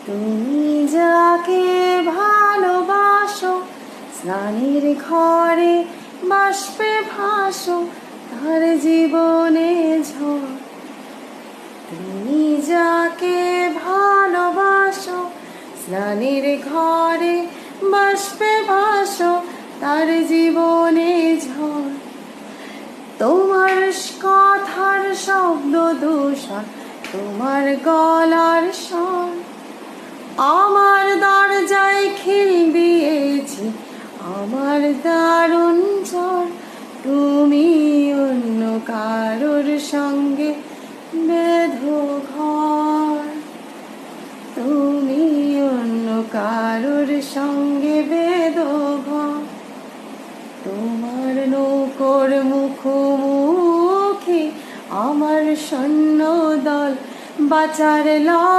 তুমি যাকে ভালোবাসো স্নানের ঘরে বাষ্পে ভাসো তার জীবনে ঝড়। তুমি যাকে ভালোবাসো স্নানের ঘরে বাষ্পে ভাসো তার জীবনে ঝড়। তোমার কথার শব্দ দূষণ, তোমার গলার স্বর আমার দরজায় খিল দিয়েছি, আমার দারুণ ঝড়। তুমি অন্য কারোর সঙ্গে বেঁধো ঘর, তুমি অন্য কারোর সঙ্গে বেঁধো ঘর। তোমার নৌকোর মুখোমুখি আমার সৈন্য দল বাঁচার